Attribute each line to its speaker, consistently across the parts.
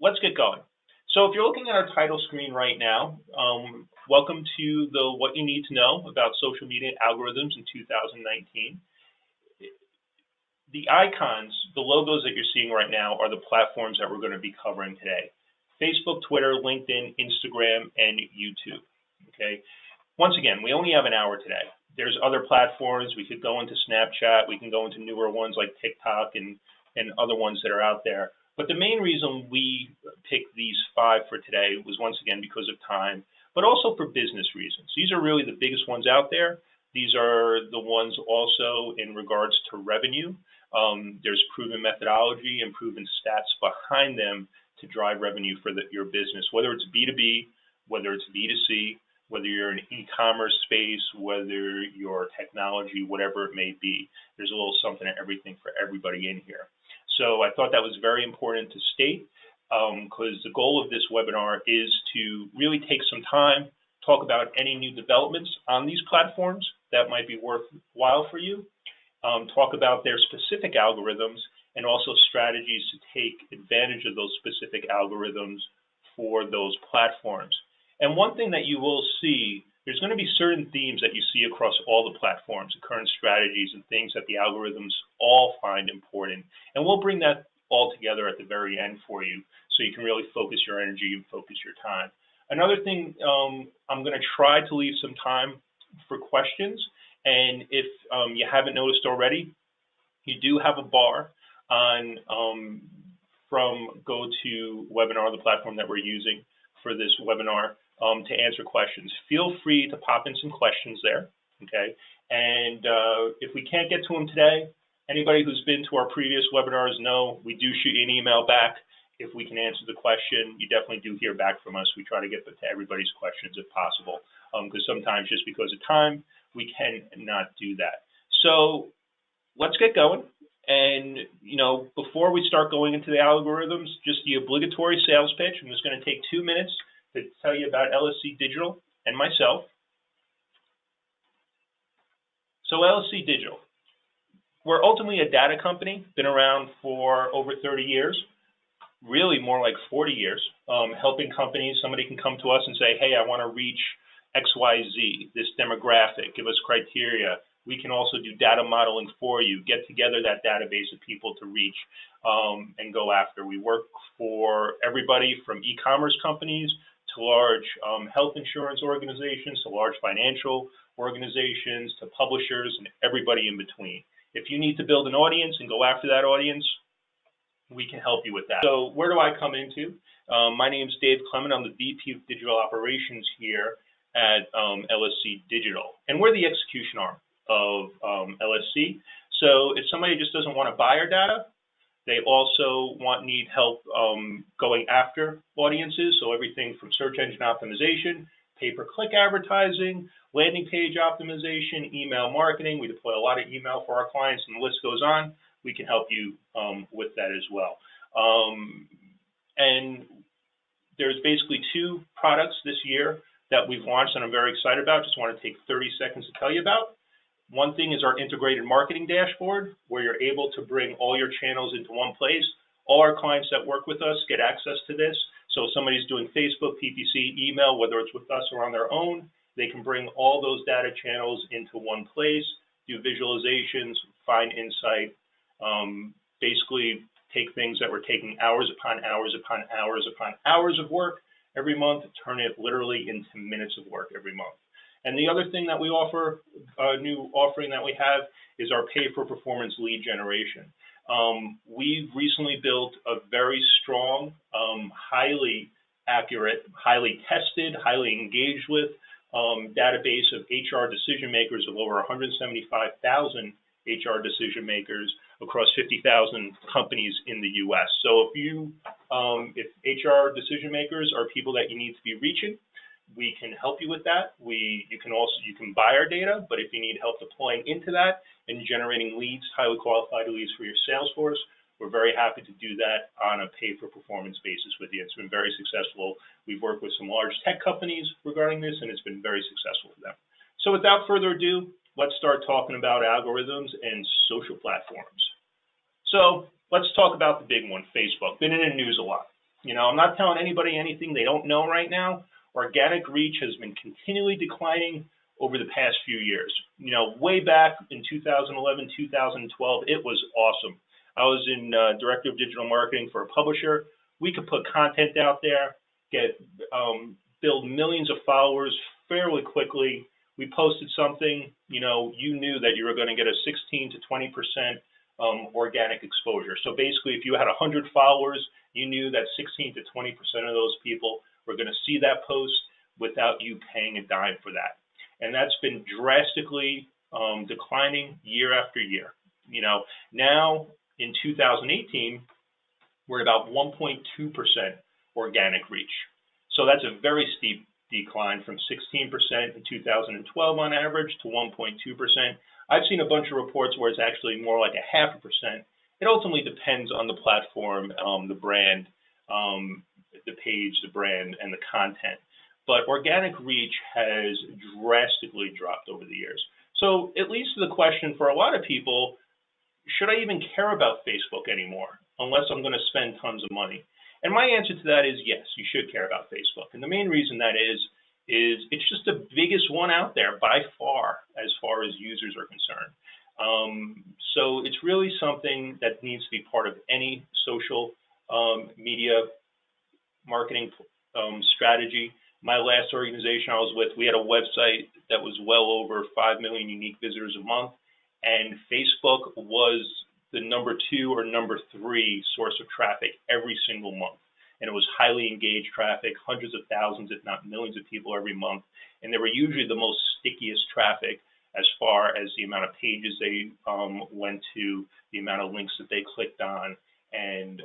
Speaker 1: let's get going. So if you're looking at our title screen right now, welcome to the What You Need to Know About Social Media Algorithms in 2019. The icons, the logos that you're seeing right now are the platforms that we're going to be covering today. Facebook, Twitter, LinkedIn, Instagram, and YouTube. Okay. Once again, we only have an hour today. There's other platforms. We could go into Snapchat. We can go into newer ones like TikTok and other ones that are out there. But the main reason we picked these 5 for today was, once again, because of time, but also for business reasons. These are really the biggest ones out there. These are the ones also in regards to revenue. There's proven methodology and proven stats behind them to drive revenue for your business, whether it's B2B, whether it's B2C, whether you're in e-commerce space, whether you're technology, whatever it may be. There's a little something and everything for everybody in here. So I thought that was very important to state, because the goal of this webinar is to really take some time, talk about any new developments on these platforms that might be worthwhile for you, talk about their specific algorithms, and also strategies to take advantage of those specific algorithms for those platforms. And one thing that you will see, there's going to be certain themes that you see across all the platforms, the current strategies and things that the algorithms all find important. And we'll bring that all together at the very end for you so you can really focus your energy and focus your time. Another thing, I'm going to try to leave some time for questions. And if you haven't noticed already, you do have a bar on from GoToWebinar, the platform that we're using for this webinar, to answer questions. Feel free to pop in some questions there, okay? And if we can't get to them today, anybody who's been to our previous webinars know we do shoot you an email back. If we can answer the question, you definitely do hear back from us. We try to get to everybody's questions if possible, because sometimes just because of time, we cannot do that. So let's get going. And, before we start going into the algorithms, just the obligatory sales pitch. I'm just going to take 2 minutes to tell you about LSC Digital and myself. So LSC Digital, we're ultimately a data company, been around for over 30 years, really more like 40 years, helping companies. Somebody can come to us and say, hey, I want to reach XYZ, this demographic, give us criteria. We can also do data modeling for you, get together that database of people to reach and go after. We work for everybody from e-commerce companies to large health insurance organizations, to large financial organizations, to publishers, and everybody in between. If you need to build an audience and go after that audience, we can help you with that. So where do I come into? My name is Dave Clement. I'm the VP of Digital Operations here at LSC Digital. And we're the execution arm of LSC. So if somebody just doesn't want to buy our data, they also need help going after audiences. So everything from search engine optimization, pay-per-click advertising, landing page optimization, email marketing. We deploy a lot of email for our clients, and the list goes on. We can help you with that as well. And there's basically 2 products this year that we've launched and I'm very excited about. Just want to take 30 seconds to tell you about. One thing is our integrated marketing dashboard, where you're able to bring all your channels into one place. All our clients that work with us get access to this. So if somebody's doing Facebook, PPC, email, whether it's with us or on their own, they can bring all those data channels into one place, do visualizations, find insight, basically take things that were taking hours upon hours upon hours upon hours of work every month, turn it literally into minutes of work every month. And the other thing that we offer, a new offering that we have, is our pay-for-performance lead generation. We've recently built a very strong, highly accurate, highly tested, highly engaged with database of HR decision makers of over 175,000 HR decision makers across 50,000 companies in the U.S. So if HR decision makers are people that you need to be reaching, we can help you with that. You can buy our data, but if you need help deploying into that and generating leads, highly qualified leads for your sales force, we're very happy to do that on a pay-for-performance basis with you. It's been very successful. We've worked with some large tech companies regarding this, and it's been very successful for them. So without further ado, let's start talking about algorithms and social platforms. So let's talk about the big one, Facebook. Been in the news a lot. I'm not telling anybody anything they don't know right now. Organic reach has been continually declining over the past few years. Way back in 2011, 2012, it was awesome. I was in director of digital marketing for a publisher. We could put content out there, build millions of followers fairly quickly. We posted something, you knew that you were going to get a 16 to 20% organic exposure. So basically, if you had 100 followers, you knew that 16 to 20% of those people were going to see that post without you paying a dime for that. And that's been drastically declining year after year. Now in 2018, we're at about 1.2% organic reach. So that's a very steep decline from 16% in 2012 on average to 1.2%. I've seen a bunch of reports where it's actually more like 0.5%. It ultimately depends on the platform, the brand, the page, the brand, and the content. But organic reach has drastically dropped over the years. So it leads to the question for a lot of people, should I even care about Facebook anymore unless I'm going to spend tons of money? And my answer to that is yes, you should care about Facebook. And the main reason that is it's just the biggest one out there by far as users are concerned. So it's really something that needs to be part of any social media marketing strategy. My last organization I was with, we had a website that was well over 5 million unique visitors a month, and Facebook was the number 2 or number 3 source of traffic every single month. And it was highly engaged traffic, hundreds of thousands, if not millions of people every month. And they were usually the most stickiest traffic as far as the amount of pages they went to, the amount of links that they clicked on, and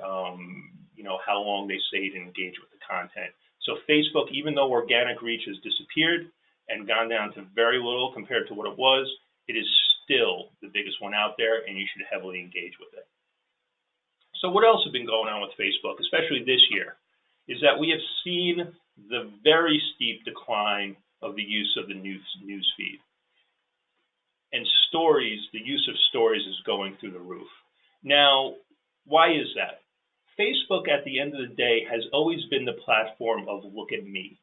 Speaker 1: how long they stayed and engaged with the content. So Facebook, even though organic reach has disappeared and gone down to very little compared to what it was, it is still the biggest one out there, and you should heavily engage with it. So what else has been going on with Facebook, especially this year, is that we have seen the very steep decline of the use of the news feed. And stories, the use of stories is going through the roof. Now, why is that? Facebook, at the end of the day, has always been the platform of look at me.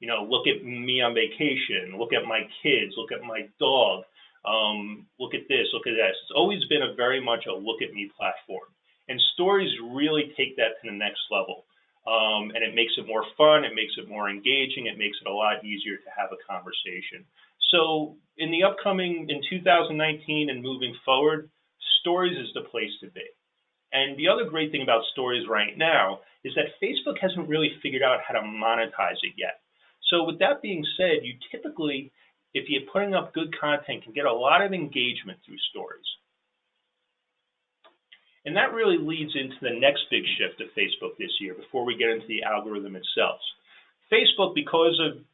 Speaker 1: Look at me on vacation, look at my kids, look at my dog, look at this, look at that. It's always been very much a look at me platform. And stories really take that to the next level. And it makes it more fun, it makes it more engaging, it makes it a lot easier to have a conversation. So in 2019 and moving forward, stories is the place to be. And the other great thing about stories right now is that Facebook hasn't really figured out how to monetize it yet. So with that being said, you typically, if you're putting up good content, can get a lot of engagement through stories. And that really leads into the next big shift of Facebook this year before we get into the algorithm itself. Facebook,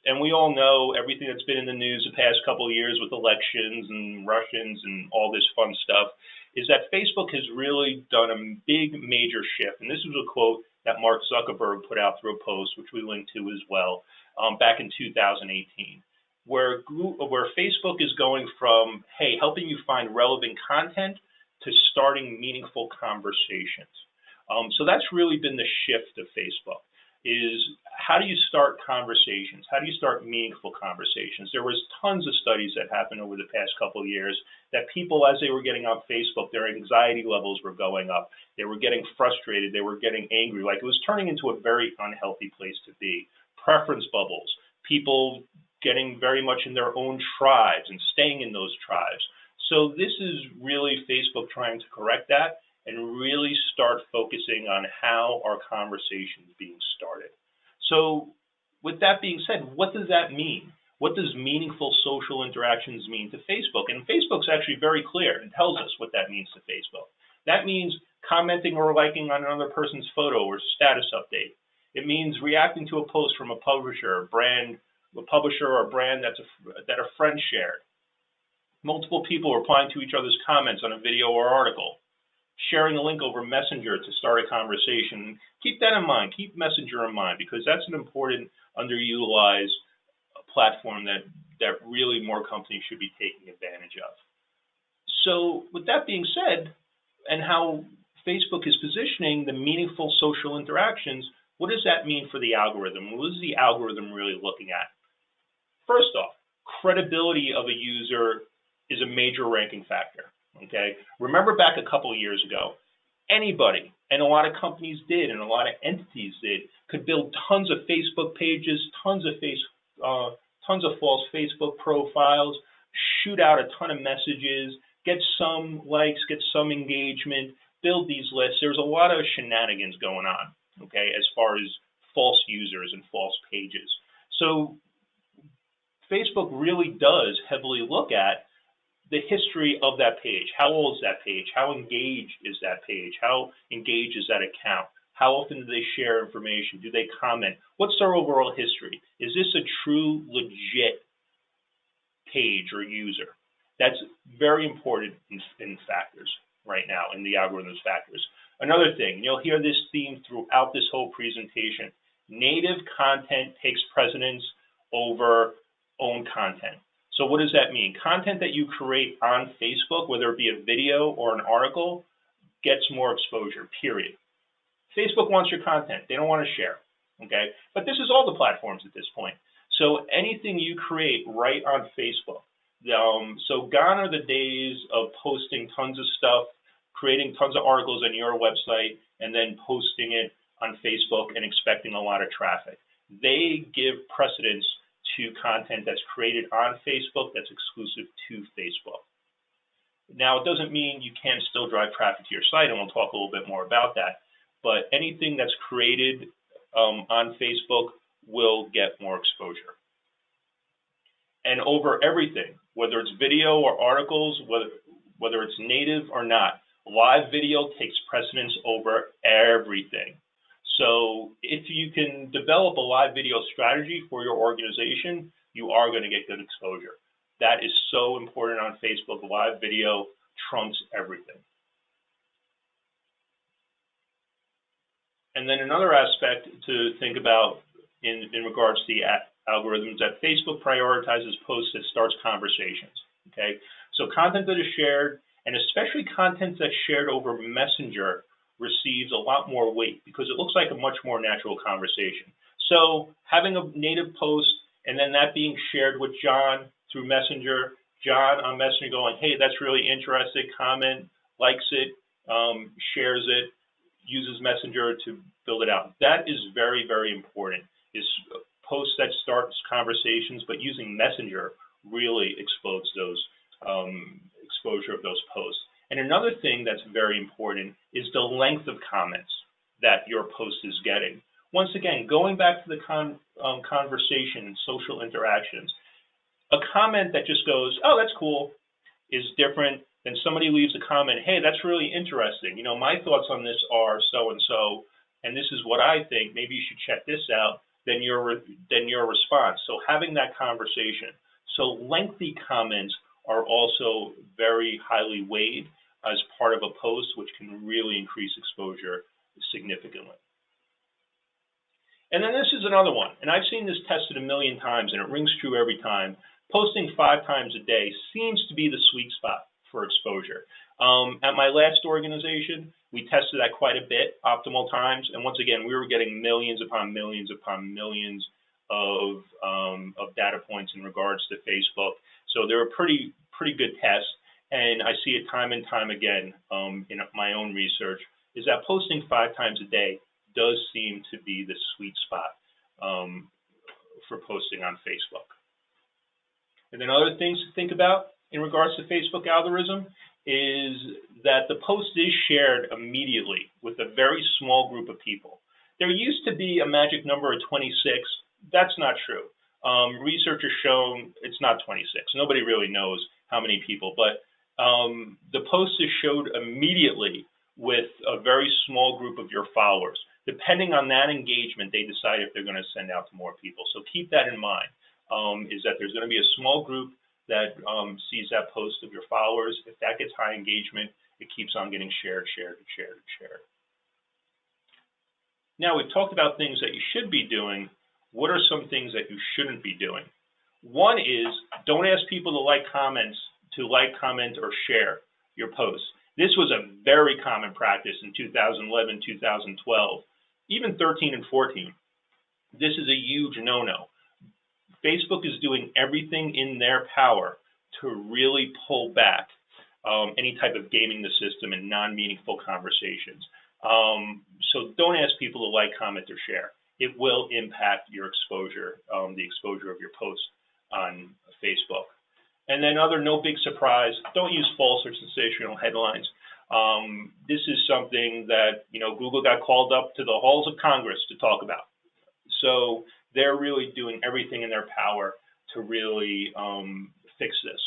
Speaker 1: and we all know everything that's been in the news the past couple of years with elections and Russians and all this fun stuff, is that Facebook has really done a big major shift. And this is a quote that Mark Zuckerberg put out through a post, which we linked to as well, back in 2018, where Facebook is going from, hey, helping you find relevant content to starting meaningful conversations. So that's really been the shift of Facebook, is how do you start conversations? How do you start meaningful conversations? There was tons of studies that happened over the past couple of years that people, as they were getting on Facebook, their anxiety levels were going up. They were getting frustrated. They were getting angry. Like, it was turning into a very unhealthy place to be. Preference bubbles, people getting very much in their own tribes and staying in those tribes. So this is really Facebook trying to correct that and really start focusing on how our conversation is being started. So with that being said, what does that mean? What does meaningful social interactions mean to Facebook? And Facebook's actually very clear and tells us what that means to Facebook. That means commenting or liking on another person's photo or status update. It means reacting to a post from a publisher, a brand, a publisher or a brand that a friend shared. Multiple people replying to each other's comments on a video or article. Sharing a link over Messenger to start a conversation. Keep that in mind. Keep Messenger in mind, because that's an important underutilized platform that really more companies should be taking advantage of. So with that being said, and how Facebook is positioning the meaningful social interactions, What does that mean for the algorithm? What is the algorithm really looking at? First off, credibility of a user is a major ranking factor, okay? Remember back a couple of years ago, anybody, and a lot of companies did, and a lot of entities did, could build tons of Facebook pages, tons of false Facebook profiles, shoot out a ton of messages, get some likes, get some engagement, build these lists. There's a lot of shenanigans going on, okay, as far as false users and false pages. So Facebook really does heavily look at the history of that page. How old is that page? How engaged is that page? How engaged is that account? How often do they share information? Do they comment? What's their overall history? Is this a true, legit page or user? That's very important in factors right now, in the algorithm's factors. Another thing, you'll hear this theme throughout this whole presentation. Native content takes precedence over own content. So what does that mean? Content that you create on Facebook, whether it be a video or an article, gets more exposure, period. Facebook wants your content. They don't want to share, okay? But this is all the platforms at this point. So anything you create right on Facebook. So gone are the days of posting tons of stuff, creating tons of articles on your website, and then posting it on Facebook and expecting a lot of traffic. They give precedence to content that's created on Facebook that's exclusive to Facebook. Now, it doesn't mean you can't still drive traffic to your site, and we'll talk a little bit more about that. But anything that's created on Facebook will get more exposure. And over everything, whether it's video or articles, whether it's native or not, live video takes precedence over everything. So if you can develop a live video strategy for your organization, you are going to get good exposure. That is so important on Facebook. Live video trumps everything. And then another aspect to think about in regards to the algorithms, that Facebook prioritizes posts that starts conversations, okay? So content that is shared, and especially content that's shared over Messenger, receives a lot more weight because it looks like a much more natural conversation. So having a native post and then that being shared with John through Messenger, John on Messenger going, hey, that's really interesting, comment, likes it, shares it, uses Messenger to build it out. That is very, very important, is posts that start conversations, but using Messenger really explodes those exposure of those posts. And another thing that's very important is the length of comments that your post is getting. Once again, going back to the conversation and social interactions, a comment that just goes, oh, that's cool, is different than somebody leaves a comment, hey, that's really interesting. You know, my thoughts on this are so-and-so, and this is what I think. Maybe you should check this out. Then your response. So having that conversation. So lengthy comments are also very highly weighed as part of a post, which can really increase exposure significantly. And then this is another one, and I've seen this tested a million times, and it rings true every time. Posting 5 times a day seems to be the sweet spot for exposure. At my last organization, we tested that quite a bit, optimal times, and once again, we were getting millions upon millions upon millions of data points in regards to Facebook. So they were pretty good tests, and I see it time and time again in my own research, is that posting 5 times a day does seem to be the sweet spot for posting on Facebook. And then other things to think about in regards to Facebook algorithm is that the post is shared immediately with a very small group of people. There used to be a magic number of 26. That's not true. Research has shown it's not 26. Nobody really knows how many people, but the post is showed immediately with a very small group of your followers. Depending on that engagement, they decide if they're going to send out to more people. So keep that in mind, is that there's going to be a small group that sees that post of your followers. If that gets high engagement, it keeps on getting shared. Now, we've talked about things that you should be doing. What are some things that you shouldn't be doing? One is, don't ask people to like, comment, or share your posts. This was a very common practice in 2011, 2012. even 13 and 14, this is a huge no-no. Facebook is doing everything in their power to really pull back any type of gaming the system and non-meaningful conversations. So don't ask people to like, comment, or share. It will impact your exposure, the exposure of your post on Facebook. And then no big surprise, don't use false or sensational headlines. This is something that, Google got called up to the halls of Congress to talk about. So they're really doing everything in their power to really fix this.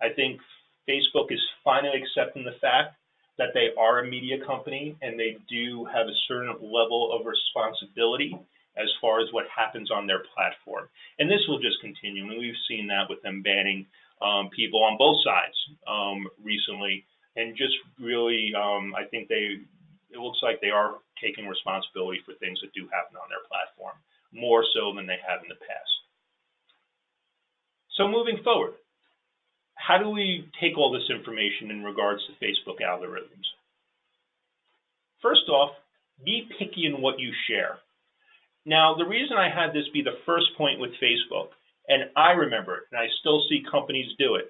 Speaker 1: I think Facebook is finally accepting the fact that they are a media company and they do have a certain level of responsibility as far as what happens on their platform. And this will just continue. And we've seen that with them banning people on both sides recently. And just really, I think it looks like they are taking responsibility for things that do happen on their platform, more so than they have in the past. So moving forward, how do we take all this information in regards to Facebook algorithms? First off, be picky in what you share. Now, the reason I had this be the first point with Facebook, and I remember it, and I still see companies do it,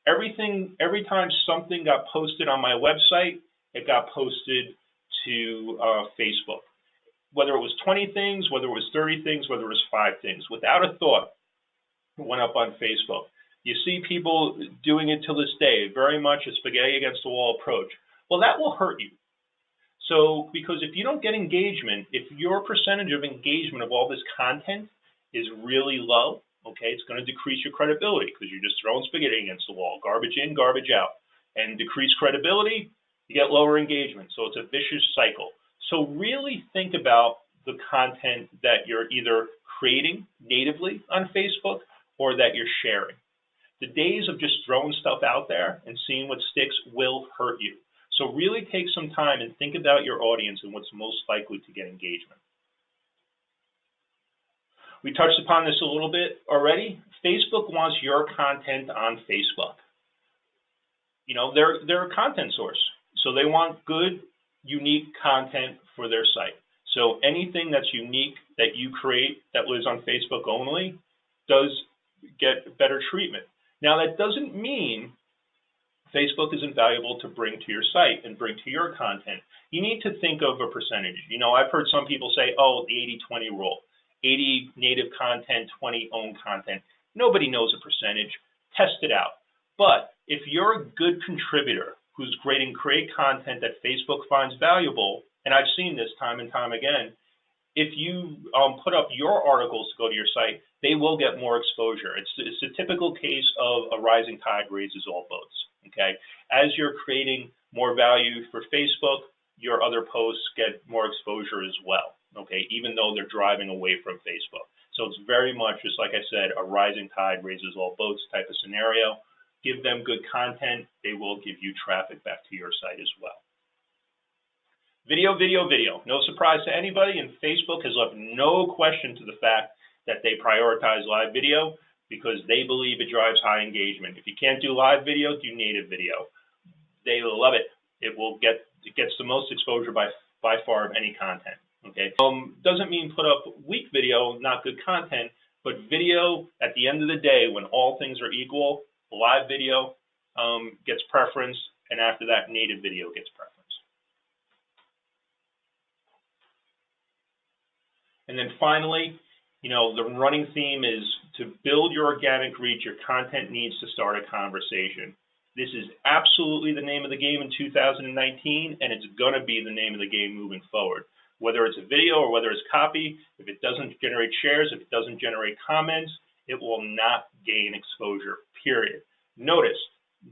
Speaker 1: every time something got posted on my website, it got posted to Facebook. Whether it was 20 things, whether it was 30 things, whether it was 5 things, without a thought, it went up on Facebook. You see people doing it to this day, very much a spaghetti against the wall approach. Well, that will hurt you. So, because if you don't get engagement, if your percentage of engagement of all this content is really low, okay, it's going to decrease your credibility because you're just throwing spaghetti against the wall, garbage in, garbage out. And decreased credibility, you get lower engagement. So it's a vicious cycle. So really think about the content that you're either creating natively on Facebook or that you're sharing. The days of just throwing stuff out there and seeing what sticks will hurt you. So really take some time and think about your audience and what's most likely to get engagement. We touched upon this a little bit already. Facebook wants your content on Facebook. They're a content source. So they want good, unique content for their site. So anything that's unique that you create that lives on Facebook only does get better treatment. Now, that doesn't mean Facebook isn't valuable to bring to your site and bring to your content. You need to think of a percentage. I've heard some people say, oh, the 80-20 rule, 80 native content, 20 owned content. Nobody knows a percentage. Test it out. But if you're a good contributor who's creating great content that Facebook finds valuable, and I've seen this time and time again, if you put up your articles to go to your site, they will get more exposure. It's a typical case of a rising tide raises all boats, okay? As you're creating more value for Facebook, your other posts get more exposure as well, okay, even though they're driving away from Facebook. So it's very much, just like I said, a rising tide raises all boats type of scenario. Give them good content, they will give you traffic back to your site as well. Video, video, video. No surprise to anybody, and Facebook has left no question to the fact that they prioritize live video because they believe it drives high engagement. If you can't do live video, do native video. They love it. It gets the most exposure by far of any content. Okay. Doesn't mean put up weak video, not good content, but video at the end of the day, when all things are equal, live video gets preference, and after that, native video gets preference. And then finally, the running theme is to build your organic reach, your content needs to start a conversation. This is absolutely the name of the game in 2019, and it's going to be the name of the game moving forward. Whether it's a video or whether it's copy, if it doesn't generate shares, if it doesn't generate comments, it will not gain exposure, period. Notice,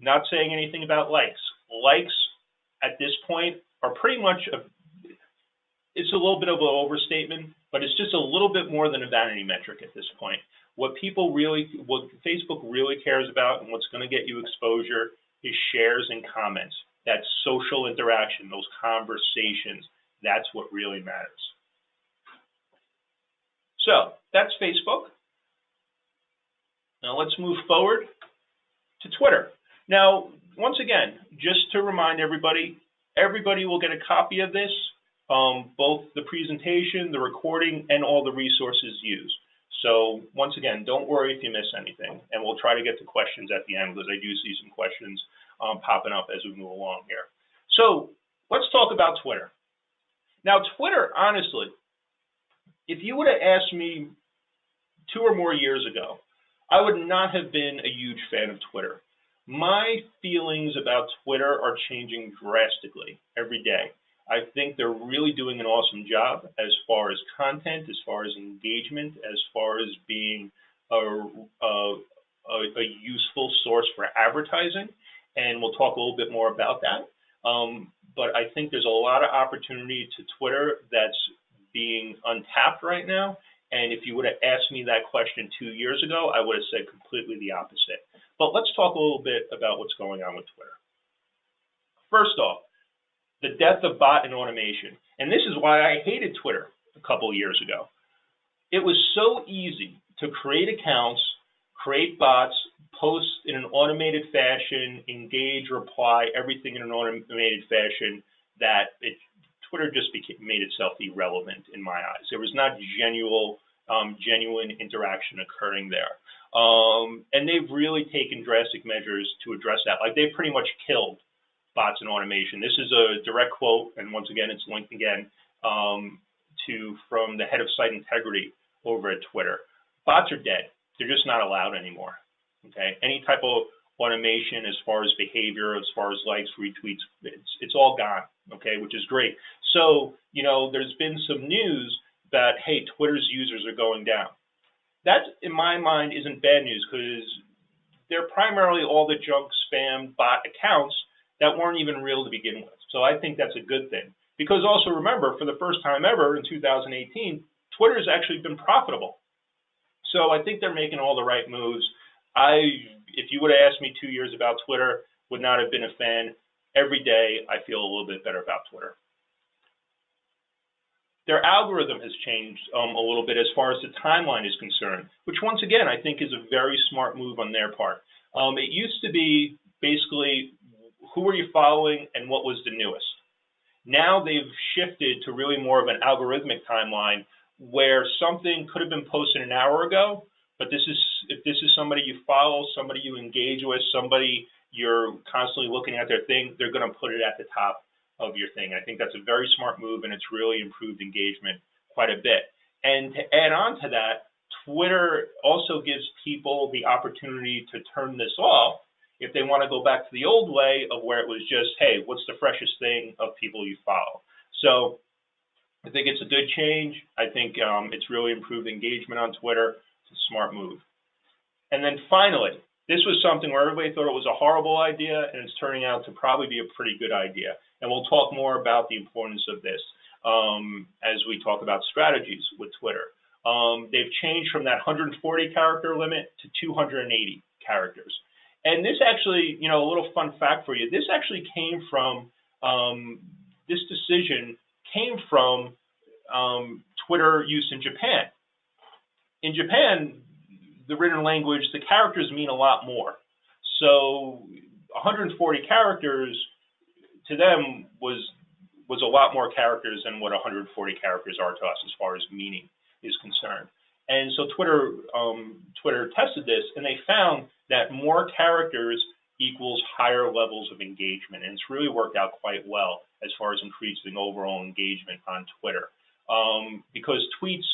Speaker 1: not saying anything about likes. Likes at this point are pretty much it's a little bit of an overstatement, but it's just a little bit more than a vanity metric at this point. What Facebook really cares about and what's going to get you exposure is shares and comments. That social interaction, those conversations, that's what really matters. So that's Facebook. Now let's move forward to Twitter. Now, once again, just to remind everybody will get a copy of this both the presentation, the recording, and all the resources used. So once again, don't worry if you miss anything, and we'll try to get to questions at the end because I do see some questions popping up as we move along here. So let's talk about Twitter. Now, Twitter, honestly, if you would have asked me 2 or more years ago, I would not have been a huge fan of Twitter. My feelings about Twitter are changing drastically every day. I think they're really doing an awesome job as far as content, as far as engagement, as far as being a useful source for advertising, and we'll talk a little bit more about that. But I think there's a lot of opportunity to Twitter that's being untapped right now, and if you would have asked me that question 2 years ago, I would have said completely the opposite. But let's talk a little bit about what's going on with Twitter. First off, the death of bot and automation. And this is why I hated Twitter a couple of years ago. It was so easy to create accounts, create bots, post in an automated fashion, engage, reply, everything in an automated fashion, that Twitter just made itself irrelevant in my eyes. There was not genuine interaction occurring there. And they've really taken drastic measures to address that. Like, they've pretty much killed bots and automation. This is a direct quote, and once again, it's linked again from the head of site integrity over at Twitter. Bots are dead. They're just not allowed anymore. Okay, any type of automation as far as behavior, as far as likes, retweets, it's all gone. Okay, which is great. So, there's been some news that, hey, Twitter's users are going down. That, in my mind, isn't bad news because they're primarily all the junk spam bot accounts that weren't even real to begin with. So I think that's a good thing. Because also remember, for the first time ever in 2018, Twitter has actually been profitable. So I think they're making all the right moves. If you would have asked me 2 years about Twitter, would not have been a fan. Every day I feel a little bit better about Twitter. Their algorithm has changed a little bit as far as the timeline is concerned, which once again I think is a very smart move on their part. It used to be basically who were you following and what was the newest. Now they've shifted to really more of an algorithmic timeline where something could have been posted an hour ago, but if this is somebody you follow, somebody you engage with, somebody you're constantly looking at their thing, they're going to put it at the top of your thing. I think that's a very smart move, and it's really improved engagement quite a bit. And to add on to that, Twitter also gives people the opportunity to turn this off if they want to go back to the old way of where it was just, hey, what's the freshest thing of people you follow? So I think it's a good change. I think it's really improved engagement on Twitter. It's a smart move. And then finally, this was something where everybody thought it was a horrible idea, and it's turning out to probably be a pretty good idea. And we'll talk more about the importance of this as we talk about strategies with Twitter. They've changed from that 140 character limit to 280 characters. And this actually, a little fun fact for you, this actually came from, this decision came from Twitter use in Japan. In Japan, the written language, the characters mean a lot more. So 140 characters to them was a lot more characters than what 140 characters are to us as far as meaning is concerned. And so Twitter tested this, and they found that more characters equals higher levels of engagement, and it's really worked out quite well as far as increasing overall engagement on Twitter. Because tweets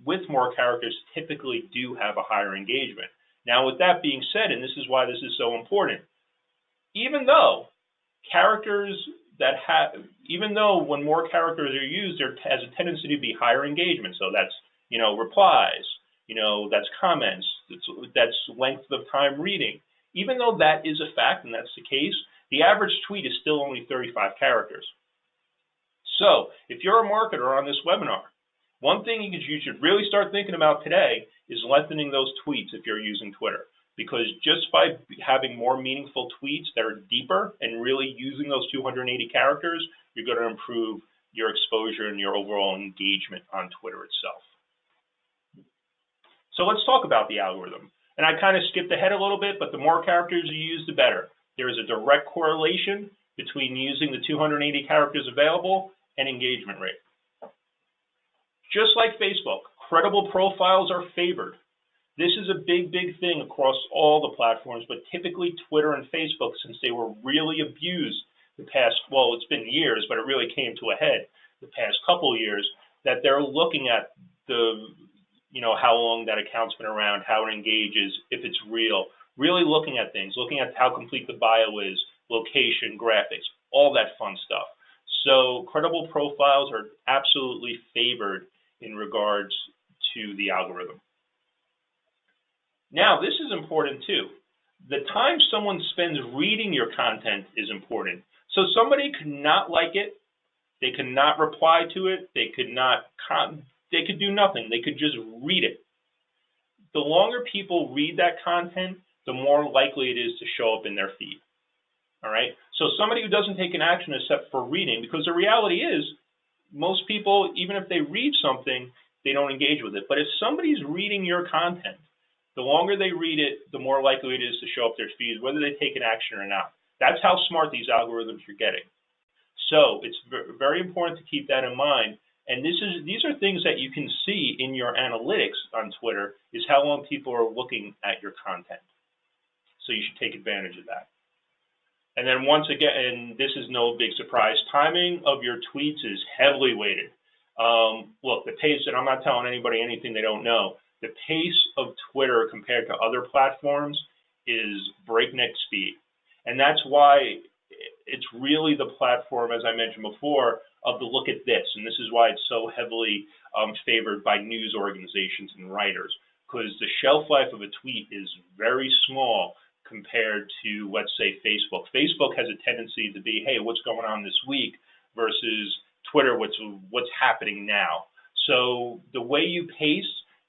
Speaker 1: with more characters typically do have a higher engagement. Now, with that being said, and this is why this is so important, even though when more characters are used, there has a tendency to be higher engagement. So that's replies, that's comments, that's length of time reading. Even though that is a fact and that's the case, the average tweet is still only 35 characters. So if you're a marketer on this webinar, one thing you should really start thinking about today is lengthening those tweets if you're using Twitter. Because just by having more meaningful tweets that are deeper and really using those 280 characters, you're going to improve your exposure and your overall engagement on Twitter itself. So let's talk about the algorithm. And I kind of skipped ahead a little bit, but the more characters you use, the better. There is a direct correlation between using the 280 characters available and engagement rate. Just like Facebook, credible profiles are favored. This is a big, big thing across all the platforms, but typically Twitter and Facebook, since they were really abused the past, well, it's been years, but it really came to a head the past couple of years, that they're looking at the, how long that account's been around, how it engages, if it's real, really looking at things, looking at how complete the bio is, location, graphics, all that fun stuff. So credible profiles are absolutely favored in regards to the algorithm. Now, this is important too. The time someone spends reading your content is important. So somebody could not like it, they could not reply to it, they could do nothing. They could just read it. The longer people read that content, the more likely it is to show up in their feed. All right. So somebody who doesn't take an action except for reading, because the reality is most people, even if they read something, they don't engage with it. But if somebody's reading your content, the longer they read it, the more likely it is to show up their feed, whether they take an action or not. That's how smart these algorithms are getting. So it's very important to keep that in mind. And these are things that you can see in your analytics on Twitter, is how long people are looking at your content. So you should take advantage of that. And then once again, and this is no big surprise, timing of your tweets is heavily weighted. Look, the pace, and I'm not telling anybody anything they don't know, the pace of Twitter compared to other platforms is breakneck speed. And that's why it's really the platform, as I mentioned before, of the look at this. And this is why it's so heavily favored by news organizations and writers, because the shelf life of a tweet is very small compared to, let's say, Facebook. Facebook has a tendency to be, hey, what's going on this week, versus Twitter, what's happening now. So the way you pace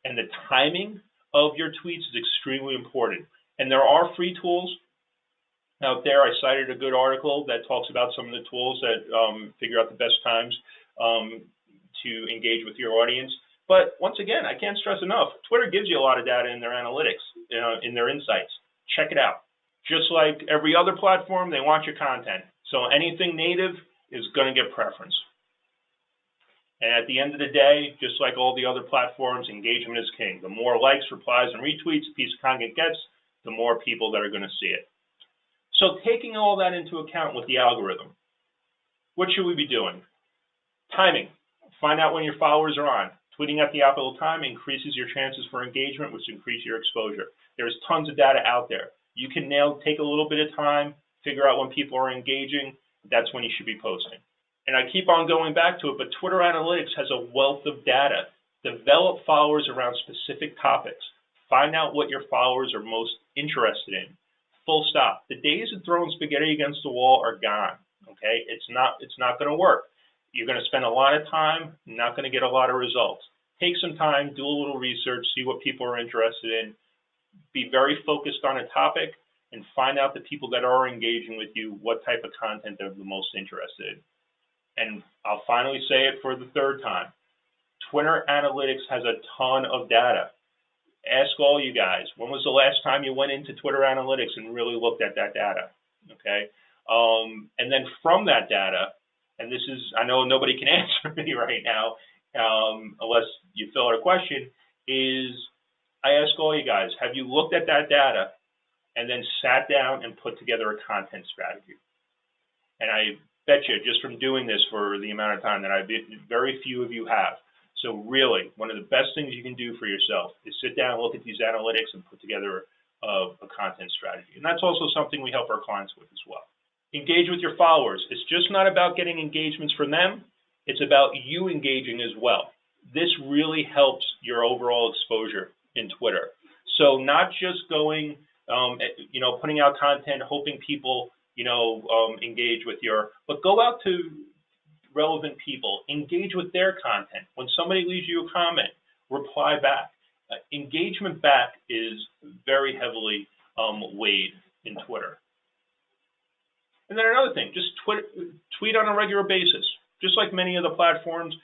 Speaker 1: and the timing of your tweets is extremely important. And there are free tools out there. I cited a good article that talks about some of the tools that figure out the best times to engage with your audience. But once again, I can't stress enough, Twitter gives you a lot of data in their analytics, in their insights. Check it out. Just like every other platform, they want your content. So anything native is going to get preference. And at the end of the day, just like all the other platforms, engagement is king. The more likes, replies, and retweets a piece of content gets, the more people that are going to see it. So taking all that into account with the algorithm, what should we be doing? Timing. Find out when your followers are on. Tweeting at the optimal time increases your chances for engagement, which increase your exposure. There's tons of data out there. You can take a little bit of time, figure out when people are engaging. That's when you should be posting. And I keep on going back to it, but Twitter Analytics has a wealth of data. Develop followers around specific topics. Find out what your followers are most interested in. Full stop. The days of throwing spaghetti against the wall are gone. Okay, it's not going to work. You're going to spend a lot of time, not going to get a lot of results. Take some time, do a little research, see what people are interested in. Be very focused on a topic and find out the people that are engaging with you, what type of content they're the most interested in. And I'll finally say it for the third time. Twitter Analytics has a ton of data. Ask all you guys, when was the last time you went into Twitter Analytics and really looked at that data? Okay. And then from that data, and this is, I know nobody can answer me right now, unless you fill out a question, is I ask all you guys, have you looked at that data and then sat down and put together a content strategy? And I bet you, just from doing this for the amount of time that I've been, very few of you have. So really, one of the best things you can do for yourself is sit down and look at these analytics and put together a content strategy. And that's also something we help our clients with as well. Engage with your followers. It's just not about getting engagements from them. It's about you engaging as well. This really helps your overall exposure in Twitter. So not just going, putting out content, hoping people, engage with but go out to relevant people, engage with their content. When somebody leaves you a comment, reply back. Engagement back is very heavily weighed in Twitter. And then another thing, just tweet on a regular basis. Just like many other platforms,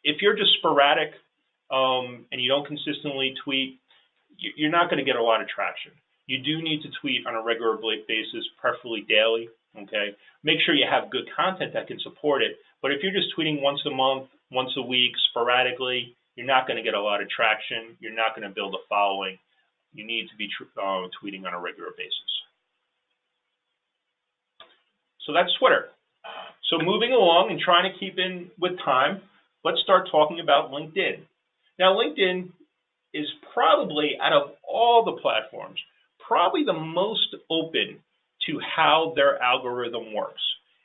Speaker 1: if you're just sporadic and you don't consistently tweet, you're not going to get a lot of traction. You do need to tweet on a regular basis, preferably daily. okay? Make sure you have good content that can support it. But if you're just tweeting once a month, once a week, sporadically, you're not going to get a lot of traction. You're not going to build a following. You need to be tweeting on a regular basis. So that's Twitter. So moving along and trying to keep in with time, let's start talking about LinkedIn. Now, LinkedIn is probably, out of all the platforms, probably the most open to how their algorithm works.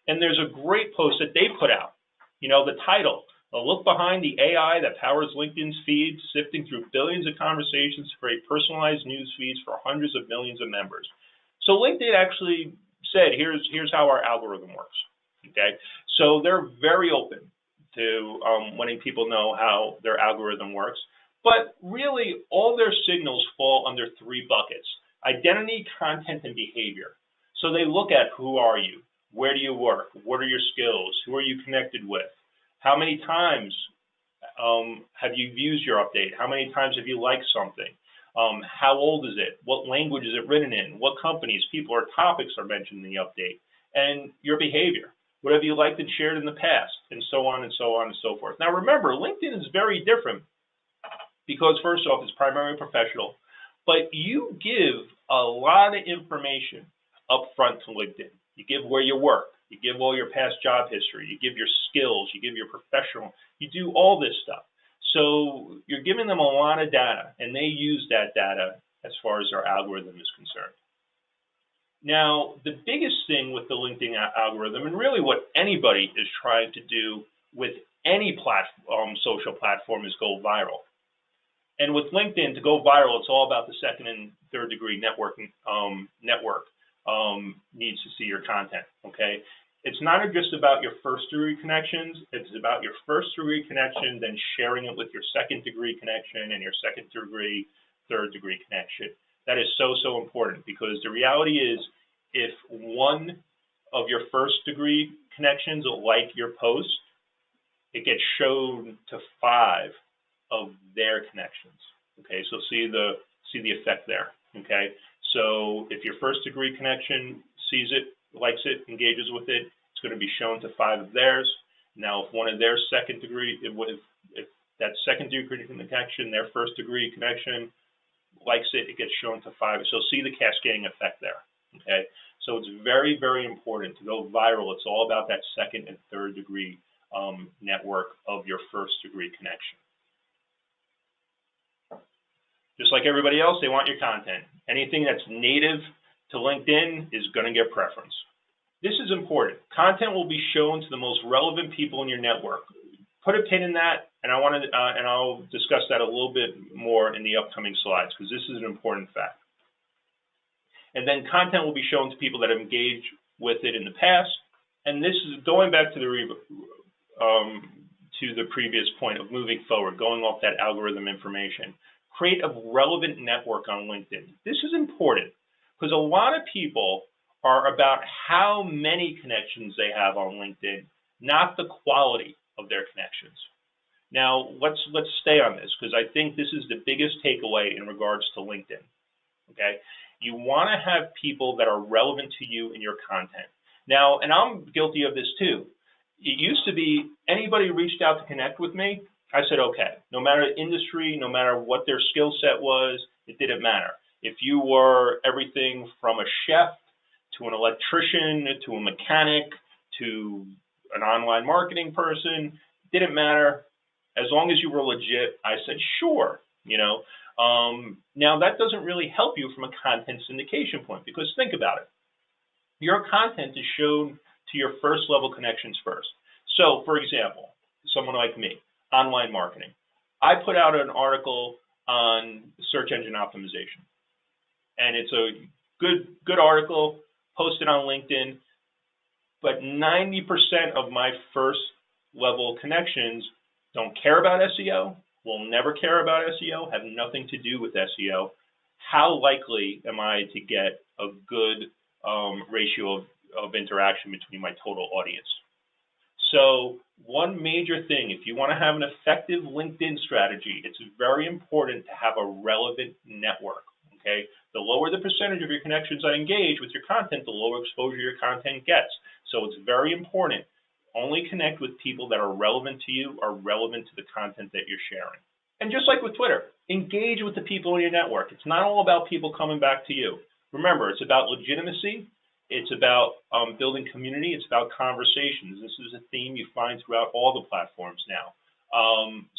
Speaker 1: And there's a great post that they put out. You know, the title, "A Look Behind the AI That Powers LinkedIn's Feed, Sifting Through Billions of Conversations to Create Personalized News Feeds for Hundreds of Millions of Members." So LinkedIn actually said, here's how our algorithm works, okay? So they're very open to letting people know how their algorithm works. But really, all their signals fall under three buckets: identity, content, and behavior. So they look at who are you, where do you work, what are your skills, who are you connected with, how many times have you used your update, how many times have you liked something, how old is it, what language is it written in, what companies, people, or topics are mentioned in the update, and your behavior. What have you liked and shared in the past, and so on and so on and so forth. Now remember, LinkedIn is very different because first off, it's primarily professional, but you give a lot of information up front to LinkedIn. You give where you work, you give all your past job history, you give your skills, you give your professional, you do all this stuff. So you're giving them a lot of data, and they use that data as far as their algorithm is concerned. Now, the biggest thing with the LinkedIn algorithm, and really what anybody is trying to do with any social platform, is go viral. And with LinkedIn, to go viral, it's all about the second and third degree networking. Needs to see your content, okay? It's not just about your first degree connections. It's about your first degree connection, then sharing it with your second degree connection and your second degree, third degree connection. That is so, so important, because the reality is, if one of your first degree connections will like your post, it gets shown to 5 of their connections. Okay, so see the effect there. Okay, so if your first degree connection sees it, likes it, engages with it, it's going to be shown to 5 of theirs. Now, if one of their second degree, if that second degree connection, their first degree connection likes it, it gets shown to 5. So see the cascading effect there. Okay, so it's very, very important to go viral. It's all about that second and third degree network of your first degree connection. Just like everybody else, they want your content. Anything that's native to LinkedIn is going to get preference. This is important. Content will be shown to the most relevant people in your network. Put a pin in that, and I'll discuss that a little bit more in the upcoming slides, because this is an important fact. And then content will be shown to people that have engaged with it in the past. And this is going back to the previous point of moving forward, going off that algorithm information. Create a relevant network on LinkedIn. This is important because a lot of people are about how many connections they have on LinkedIn, not the quality of their connections. Now, let's stay on this, because I think this is the biggest takeaway in regards to LinkedIn. Okay, you want to have people that are relevant to you in your content. Now, and I'm guilty of this too. It used to be anybody reached out to connect with me, I said, okay, no matter the industry, no matter what their skill set was, it didn't matter. If you were everything from a chef to an electrician to a mechanic to an online marketing person, didn't matter. As long as you were legit, I said, sure, you know. Now, that doesn't really help you from a content syndication point, because think about it. Your content is shown to your first level connections first. So, for example, someone like me, online marketing. I put out an article on search engine optimization, and it's a good article, posted on LinkedIn, but 90% of my first level connections don't care about SEO, will never care about SEO, have nothing to do with SEO. How likely am I to get a good ratio of interaction between my total audience? So one major thing, if you want to have an effective LinkedIn strategy, it's very important to have a relevant network, okay? The The lower the percentage of your connections that engage with your content, the lower exposure your content gets. So it's very important. Only connect with people that are relevant to you, are relevant to the content that you're sharing. And just like with Twitter, engage with the people in your network. It's not all about people coming back to you. Remember, it's about legitimacy. It's about building community. It's about conversations. This is a theme you find throughout all the platforms now.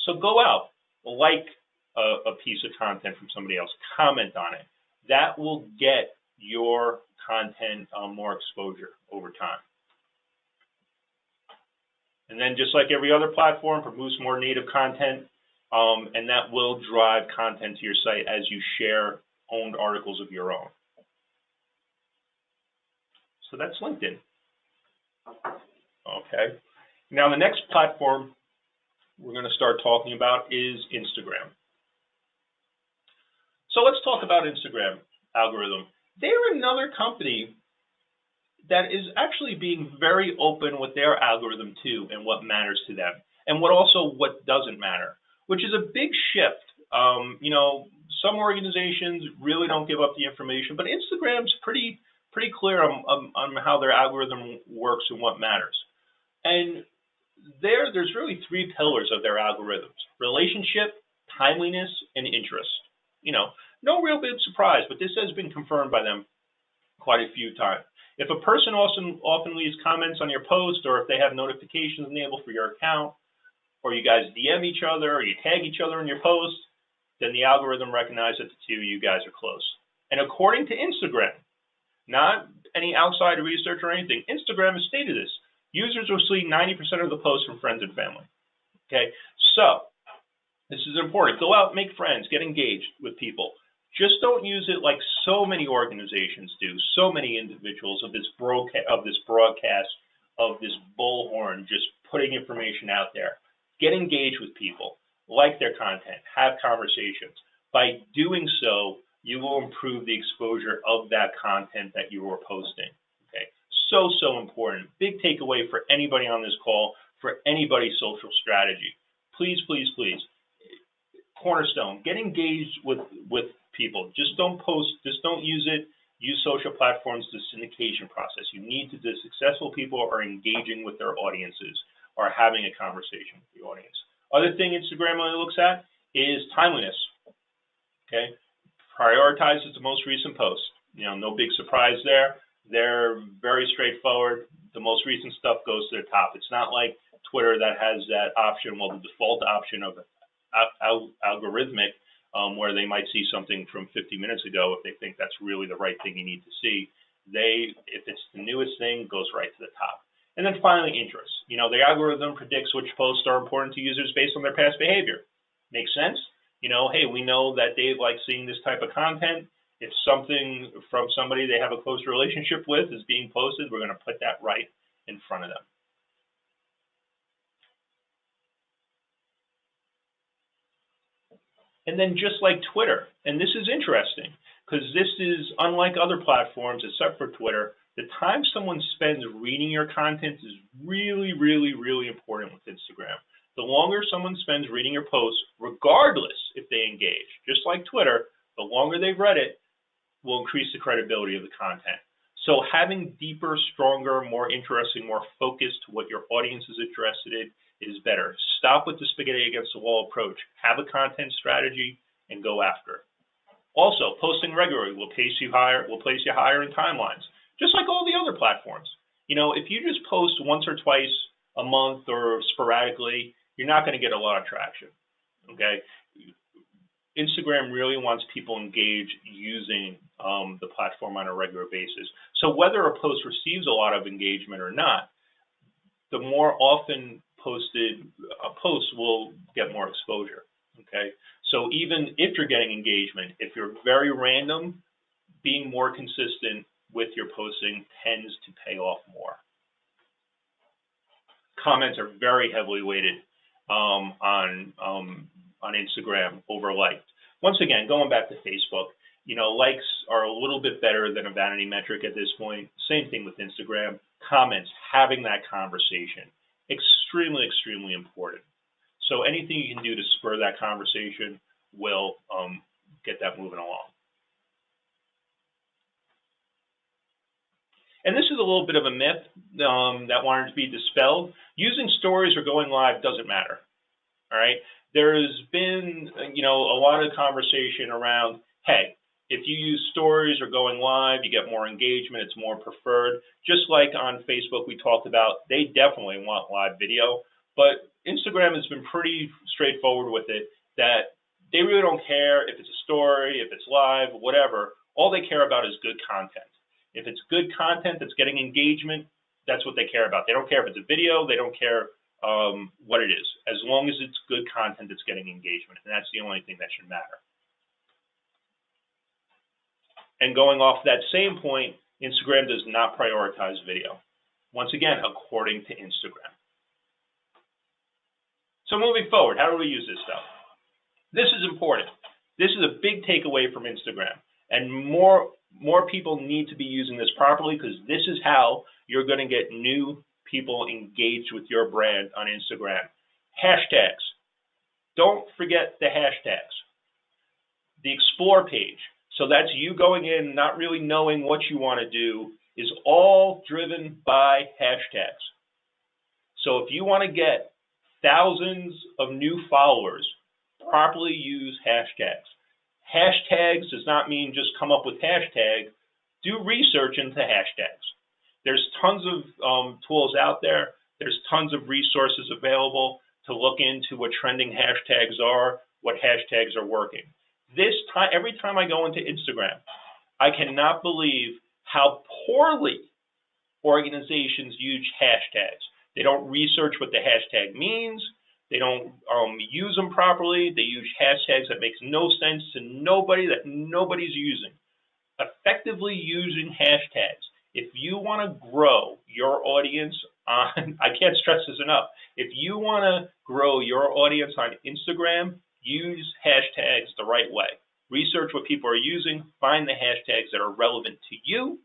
Speaker 1: So go out, like a piece of content from somebody else, comment on it. That will get your content more exposure over time. And then just like every other platform, produce more native content, and that will drive content to your site as you share owned articles of your own. So that's LinkedIn. Okay. Now the next platform we're going to start talking about is Instagram. So let's talk about Instagram algorithm. They're another company that is actually being very open with their algorithm too, and what matters to them, and what doesn't matter, which is a big shift. You know, some organizations really don't give up the information, but Instagram's pretty clear on how their algorithm works and what matters. And there's really three pillars of their algorithms: relationship, timeliness, and interest. You know, no real big surprise, but this has been confirmed by them quite a few times. If a person often leaves comments on your post, or if they have notifications enabled for your account, or you guys DM each other, or you tag each other in your post, then the algorithm recognizes that the two of you guys are close. And according to Instagram, not any outside research or anything, Instagram has stated this: users will see 90% of the posts from friends and family. Okay, so this is important. Go out, make friends, get engaged with people. Just don't use it like so many organizations do, so many individuals of this broadcast, of this bullhorn, just putting information out there. Get engaged with people, like their content, have conversations. By doing so, you will improve the exposure of that content that you are posting. Okay, so important. Big takeaway for anybody on this call, for anybody's social strategy. Please, please, please. Cornerstone, get engaged with people. Just don't post, just don't use it. Use social platforms as a syndication process. You need to, the successful people are engaging with their audiences, are having a conversation with the audience. Other thing Instagram only looks at is timeliness. Okay, prioritizes the most recent post. You know, no big surprise there. They're very straightforward. The most recent stuff goes to the top. It's not like Twitter that has that option, well, the default option of algorithmic, where they might see something from 50 minutes ago if they think that's really the right thing you need to see. If it's the newest thing, goes right to the top. And then finally, interest. You know, the algorithm predicts which posts are important to users based on their past behavior. Makes sense? You know, hey, we know that Dave likes seeing this type of content. If something from somebody they have a close relationship with is being posted, we're going to put that right in front of them. And then just like Twitter, and this is interesting, because this is unlike other platforms except for Twitter, the time someone spends reading your content is really, really, really important with Instagram. The longer someone spends reading your posts, regardless if they engage, just like Twitter, the longer they've read it will increase the credibility of the content. So having deeper, stronger, more interesting, more focused what your audience is interested in is better. Stop with the spaghetti against the wall approach. Have a content strategy and go after it. Also, posting regularly will place you higher in timelines, just like all the other platforms. You know, if you just post once or twice a month or sporadically, you're not going to get a lot of traction. Okay, Instagram really wants people engaged using the platform on a regular basis. So whether a post receives a lot of engagement or not, the more often posted posts will get more exposure. Okay, so even if you're getting engagement, if you're very random, being more consistent with your posting tends to pay off more. Comments are very heavily weighted on Instagram over likes. Once again, going back to Facebook, you know, likes are a little bit better than a vanity metric at this point. Same thing with Instagram. Comments, having that conversation, extremely, extremely important. So anything you can do to spur that conversation will get that moving along. And this is a little bit of a myth that wanted to be dispelled. Using stories or going live doesn't matter. All right. There's been, a lot of conversation around, hey, if you use stories or going live, you get more engagement, it's more preferred. Just like on Facebook we talked about, they definitely want live video, but Instagram has been pretty straightforward with it, that they really don't care if it's a story, if it's live, whatever. All they care about is good content. If it's good content that's getting engagement, that's what they care about. They don't care if it's a video, they don't care what it is, as long as it's good content that's getting engagement, and that's the only thing that should matter. And going off that same point, Instagram does not prioritize video. Once again, according to Instagram. So moving forward, how do we use this stuff? This is important. This is a big takeaway from Instagram, and more people need to be using this properly, because this is how you're going to get new people engaged with your brand on Instagram. Hashtags. Don't forget the hashtags. The explore page. So that's you going in, not really knowing what you want to do, is all driven by hashtags. So if you want to get thousands of new followers, properly use hashtags. Hashtags does not mean just come up with hashtag. Do research into hashtags. There's tons of tools out there. There's tons of resources available to look into what trending hashtags are, what hashtags are working. Every time I go into Instagram, I cannot believe how poorly organizations use hashtags. They don't research what the hashtag means. They don't use them properly. They use hashtags that makes no sense to nobody, that nobody's using. Effectively using hashtags. If you want to grow your audience on, I can't stress this enough, if you want to grow your audience on Instagram, use hashtags the right way. Research what people are using, find the hashtags that are relevant to you,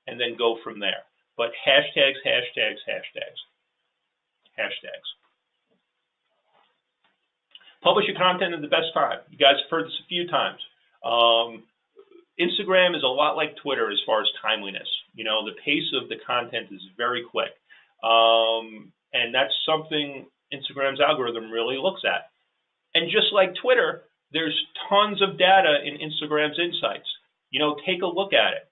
Speaker 1: and then go from there. But hashtags, hashtags, hashtags, hashtags. Publish your content at the best time. You guys have heard this a few times. Instagram is a lot like Twitter as far as timeliness. The pace of the content is very quick. And that's something Instagram's algorithm really looks at. And just like Twitter, there's tons of data in Instagram's insights. Take a look at it.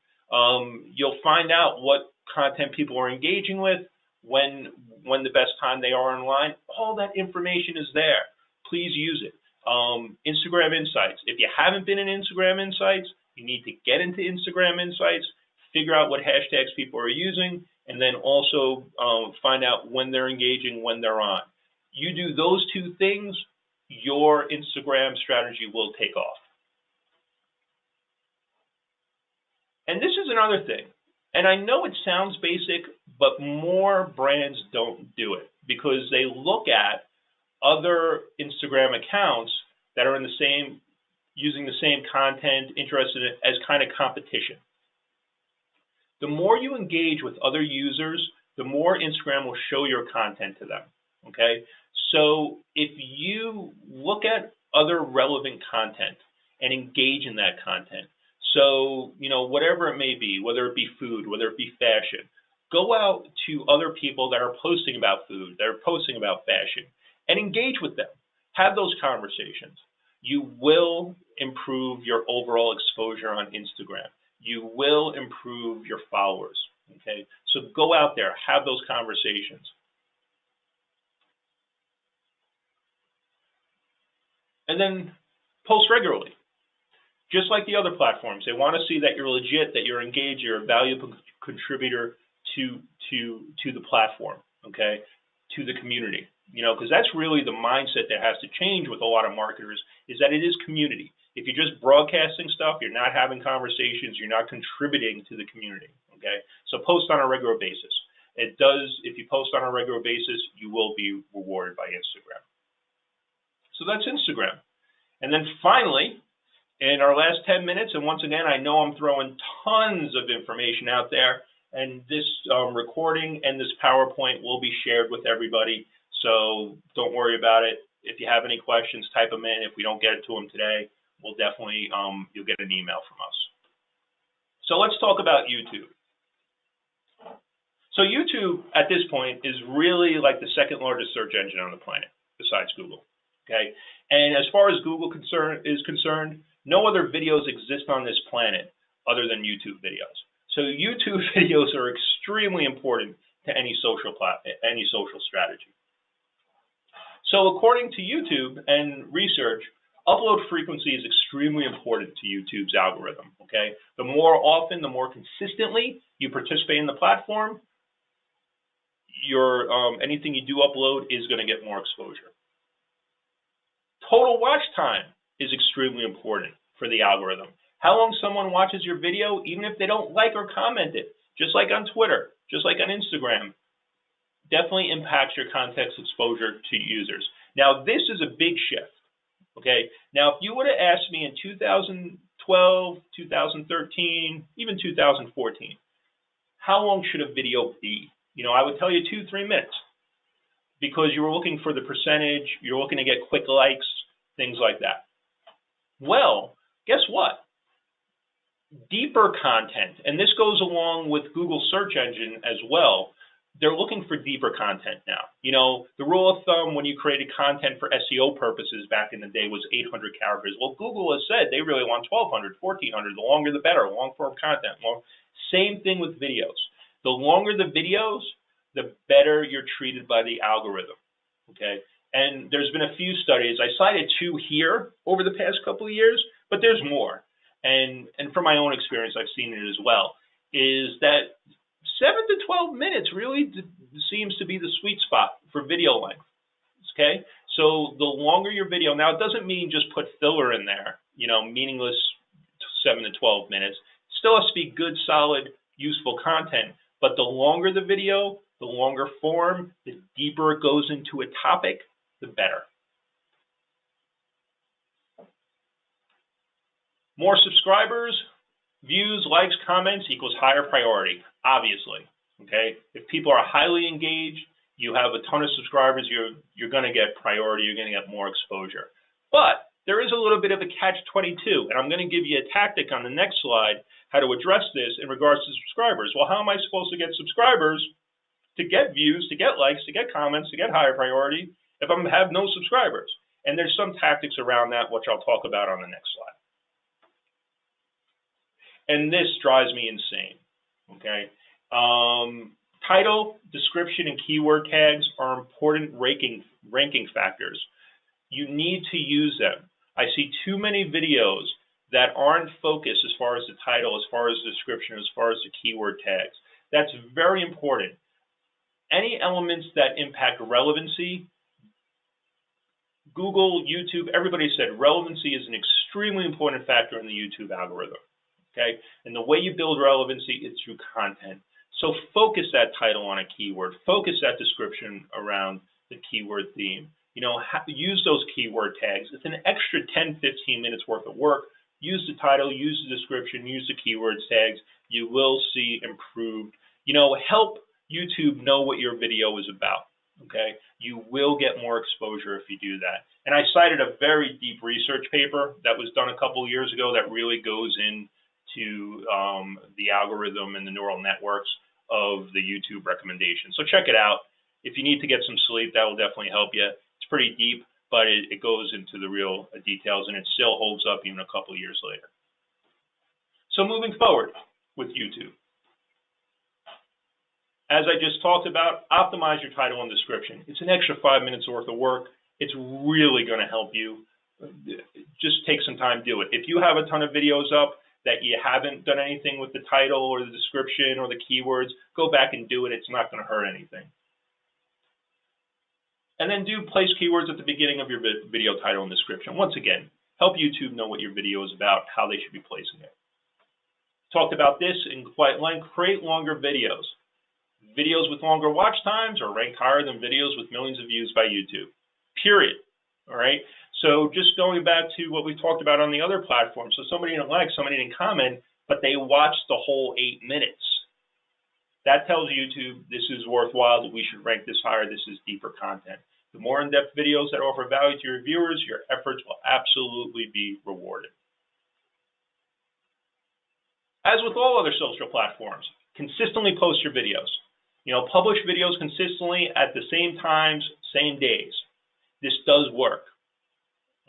Speaker 1: You'll find out what content people are engaging with, when the best time they are online. All that information is there. Please use it. Instagram Insights. If you haven't been in Instagram Insights, you need to get into Instagram Insights, figure out what hashtags people are using, and then also find out when they're engaging, when they're on. You do those two things, your Instagram strategy will take off. And this is another thing. And I know it sounds basic, but more brands don't do it because they look at other Instagram accounts that are using the same content, interested in it as kind of competition. The more you engage with other users, the more Instagram will show your content to them. Okay? So if you look at other relevant content and engage in that content, so, whatever it may be, whether it be food, whether it be fashion, go out to other people that are posting about food, that are posting about fashion, and engage with them. Have those conversations. You will improve your overall exposure on Instagram. You will improve your followers. Okay? So go out there, have those conversations. And then post regularly. Just like the other platforms, they want to see that you're legit, that you're engaged, you're a valuable contributor to the platform, okay, to the community. Because that's really the mindset that has to change with a lot of marketers, is that it is community. If you're just broadcasting stuff, you're not having conversations, you're not contributing to the community, okay? So post on a regular basis. If you post on a regular basis, you will be rewarded by Instagram. So that's Instagram. And then finally, in our last 10 minutes, and once again, I know I'm throwing tons of information out there, and this recording and this PowerPoint will be shared with everybody, so don't worry about it. If you have any questions, type them in. If we don't get it to them today, we'll definitely, you'll get an email from us. So let's talk about YouTube. So YouTube at this point is really like the second largest search engine on the planet besides Google. Okay, and as far as Google is concerned, no other videos exist on this planet other than YouTube videos. So YouTube videos are extremely important to any social strategy. So according to YouTube and research, upload frequency is extremely important to YouTube's algorithm. Okay, the more often, the more consistently you participate in the platform, anything you do upload is going to get more exposure. Total watch time is extremely important for the algorithm. How long someone watches your video, even if they don't like or comment it, just like on Twitter, just like on Instagram, definitely impacts your context exposure to users. Now, this is a big shift. Okay. Now, if you would have asked me in 2012, 2013, even 2014, how long should a video be? I would tell you 2-3 minutes, because you were looking for the percentage, you're looking to get quick likes, things like that. Well, guess what? Deeper content, and this goes along with Google search engine as well, they're looking for deeper content now. The rule of thumb when you created content for SEO purposes back in the day was 800 characters. Well, Google has said they really want 1,200, 1,400, the longer the better, long-form content. Well, same thing with videos. The longer the videos, the better you're treated by the algorithm, okay? And there's been a few studies. I cited 2 here over the past couple of years, but there's more. And from my own experience, I've seen it as well, is that 7 to 12 minutes really seems to be the sweet spot for video length, okay? So the longer your video, now it doesn't mean just put filler in there, meaningless 7 to 12 minutes. It still has to be good, solid, useful content. But the longer the video, the longer form, the deeper it goes into a topic, the better. More subscribers, views, likes, comments equals higher priority, obviously. Okay? If people are highly engaged, you have a ton of subscribers, you're going to get priority, you're going to get more exposure. But there is a little bit of a catch-22, and I'm going to give you a tactic on the next slide, how to address this in regards to subscribers. Well, how am I supposed to get subscribers, to get views, to get likes, to get comments, to get higher priority, if I have no subscribers? And there's some tactics around that, which I'll talk about on the next slide. And this drives me insane, okay? Title, description, and keyword tags are important ranking factors. You need to use them. I see too many videos that aren't focused as far as the title, as far as the description, as far as the keyword tags. That's very important. Any elements that impact relevancy, Google, YouTube, everybody said relevancy is an extremely important factor in the YouTube algorithm, okay? And the way you build relevancy is through content. So focus that title on a keyword, focus that description around the keyword theme. Use those keyword tags. It's an extra 10, 15 minutes worth of work. Use the title, use the description, use the keywords tags. You will see improved. Help YouTube know what your video is about, okay? You will get more exposure if you do that. And I cited a very deep research paper that was done a couple of years ago that really goes into the algorithm and the neural networks of the YouTube recommendations. So check it out. If you need to get some sleep, that will definitely help you. It's pretty deep, but it goes into the real details, and it still holds up even a couple of years later. So moving forward with YouTube. As I just talked about, optimize your title and description. It's an extra 5 minutes worth of work. It's really going to help you. Just take some time, do it. If you have a ton of videos up that you haven't done anything with the title or the description or the keywords, go back and do it. It's not going to hurt anything. And then place keywords at the beginning of your video title and description. Once again, help YouTube know what your video is about, how they should be placing it. Talked about this in quite length. Create longer videos. Videos with longer watch times are ranked higher than videos with millions of views by YouTube, period. All right? So just going back to what we talked about on the other platforms. So somebody didn't like, somebody didn't comment, but they watched the whole 8 minutes. That tells YouTube this is worthwhile, that we should rank this higher, this is deeper content. The more in-depth videos that offer value to your viewers, your efforts will absolutely be rewarded. As with all other social platforms, consistently post your videos. Publish videos consistently at the same times, same days. This does work.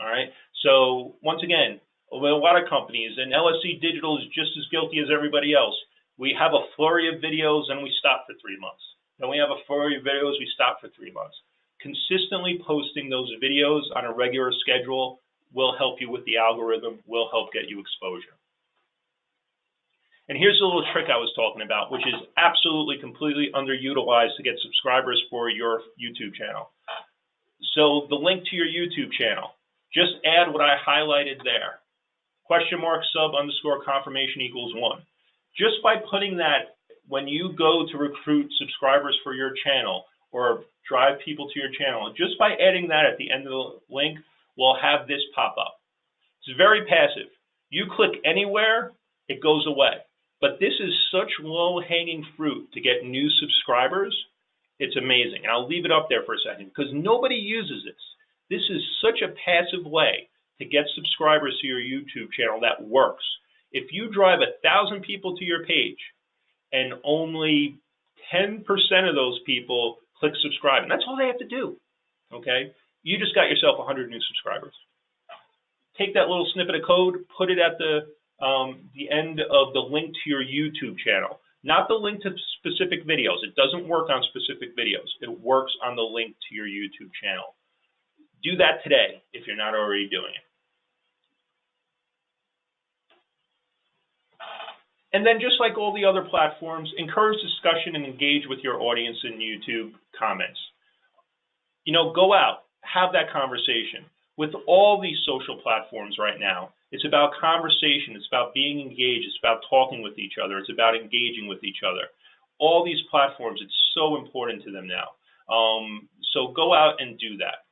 Speaker 1: All right. So once again, with a lot of companies, and LSC Digital is just as guilty as everybody else. We have a flurry of videos and we stop for 3 months. Then we have a flurry of videos, we stop for 3 months. Consistently posting those videos on a regular schedule will help you with the algorithm, will help get you exposure. And here's a little trick I was talking about, which is absolutely completely underutilized to get subscribers for your YouTube channel. So the link to your YouTube channel, just add what I highlighted there. !sub_confirmation=1. Just by putting that, when you go to recruit subscribers for your channel or drive people to your channel, just by adding that at the end of the link, we'll have this pop up. It's very passive. You click anywhere, it goes away. But this is such low-hanging fruit to get new subscribers. It's amazing. And I'll leave it up there for a second because nobody uses this. This is such a passive way to get subscribers to your YouTube channel that works. If you drive 1,000 people to your page and only 10% of those people click subscribe, and that's all they have to do, okay? You just got yourself 100 new subscribers. Take that little snippet of code, put it at the end of the link to your YouTube channel, not the link to specific videos. It doesn't work on specific videos. It works on the link to your YouTube channel. Do that today if you're not already doing it. And then just like all the other platforms, encourage discussion and engage with your audience in YouTube comments. Go out, have that conversation. With all these social platforms right now, it's about conversation, it's about being engaged, it's about talking with each other, it's about engaging with each other. All these platforms, it's so important to them now. So go out and do that.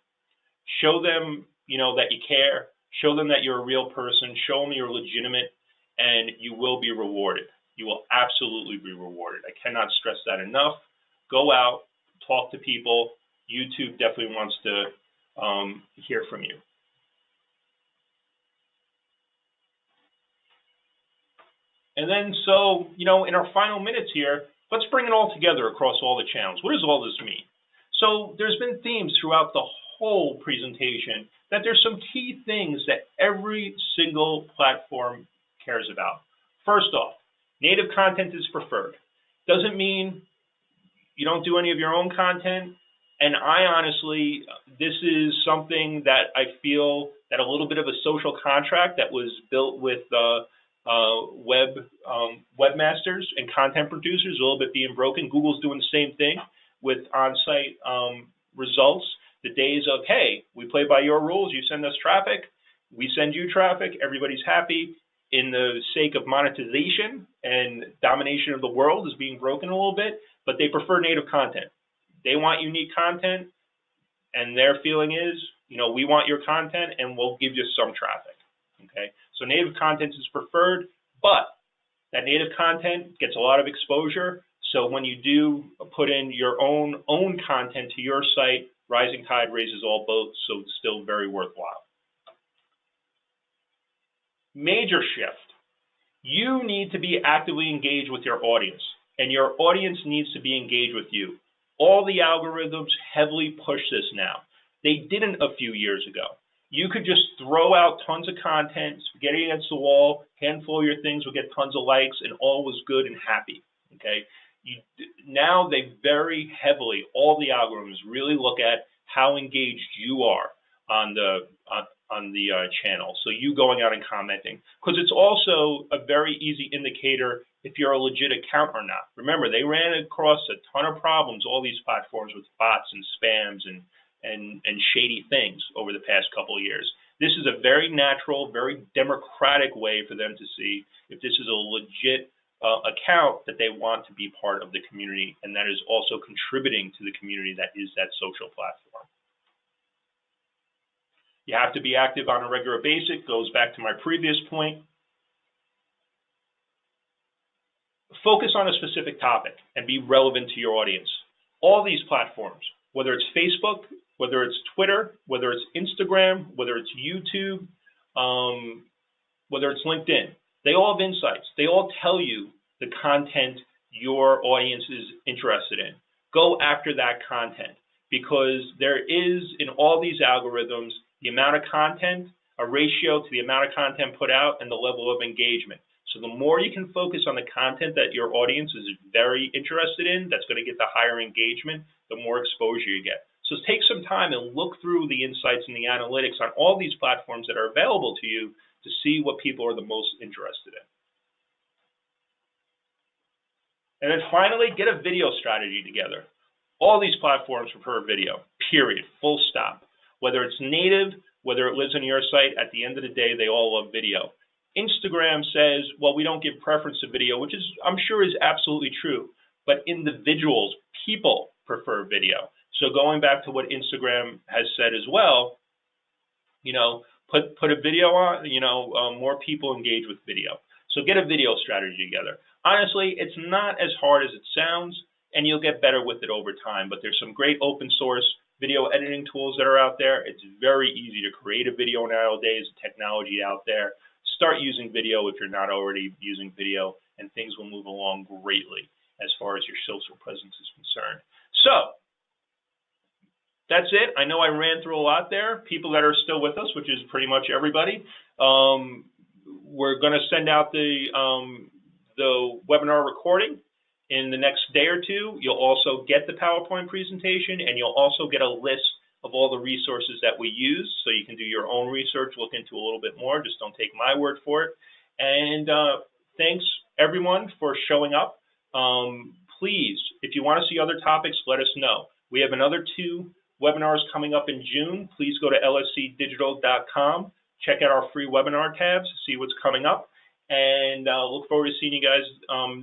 Speaker 1: Show them, that you care. Show them that you're a real person. Show them you're legitimate. And you will be rewarded. You will absolutely be rewarded. I cannot stress that enough. Go out, talk to people. YouTube definitely wants to hear from you. And then, so, in our final minutes here, let's bring it all together across all the channels. What does all this mean? So there's been themes throughout the whole presentation that there's some key things that every single platform cares about. First off, native content is preferred. Doesn't mean you don't do any of your own content. And I honestly, this is something that I feel that a little bit of a social contract that was built with webmasters and content producers, a little bit being broken. Google's doing the same thing with on-site results. The days of, hey, we play by your rules, you send us traffic, we send you traffic, everybody's happy, in the sake of monetization and domination of the world is being broken a little bit, but they prefer native content. They want unique content, and their feeling is, we want your content and we'll give you some traffic, okay? So native content is preferred, but that native content gets a lot of exposure, so when you do put in your own content to your site, rising tide raises all boats, so it's still very worthwhile. Major shift. You need to be actively engaged with your audience, and your audience needs to be engaged with you. All the algorithms heavily push this now. They didn't a few years ago. You could just throw out tons of content, spaghetti against the wall, handful of your things would get tons of likes, and all was good and happy, okay? Now they very heavily, all the algorithms really look at how engaged you are on the channel. So you going out and commenting, because it's also a very easy indicator if you're a legit account or not. Remember, they ran across a ton of problems, all these platforms with bots and spams and shady things over the past couple of years. This is a very natural, very democratic way for them to see if this is a legit account that they want to be part of the community, and that is also contributing to the community that is that social platform. You have to be active on a regular basis. Goes back to my previous point. Focus on a specific topic and be relevant to your audience. All these platforms, whether it's Facebook, whether it's Twitter, whether it's Instagram, whether it's YouTube, whether it's LinkedIn, they all have insights. They all tell you the content your audience is interested in. Go after that content, because there is, in all these algorithms, the amount of content, a ratio to the amount of content put out, and the level of engagement. So the more you can focus on the content that your audience is very interested in, that's going to get the higher engagement, the more exposure you get. So take some time and look through the insights and the analytics on all these platforms that are available to you to see what people are the most interested in. And then finally, get a video strategy together. All these platforms prefer video, period, full stop. Whether it's native, whether it lives on your site, at the end of the day, they all love video. Instagram says, well, we don't give preference to video, which is, I'm sure, is absolutely true. But individuals, people prefer video. So going back to what Instagram has said as well, you know, put a video on, you know, more people engage with video. So get a video strategy together. Honestly, it's not as hard as it sounds, and you'll get better with it over time. But there's some great open source video editing tools that are out there. It's very easy to create a video nowadays, technology out there. Start using video if you're not already using video, and things will move along greatly as far as your social presence is concerned. So that's it. I know I ran through a lot there. People that are still with us, which is pretty much everybody, we're going to send out the webinar recording in the next day or two. You'll also get the PowerPoint presentation, and you'll also get a list of all the resources that we use, so you can do your own research, look into a little bit more. Just don't take my word for it. And thanks, everyone, for showing up. Please, if you want to see other topics, let us know. We have another 2 webinars coming up in June. Please go to lscdigital.com. Check out our free webinar tabs, see what's coming up. And look forward to seeing you guys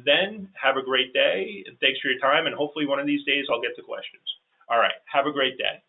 Speaker 1: then. Have a great day. Thanks for your time. And hopefully one of these days I'll get to questions. All right. Have a great day.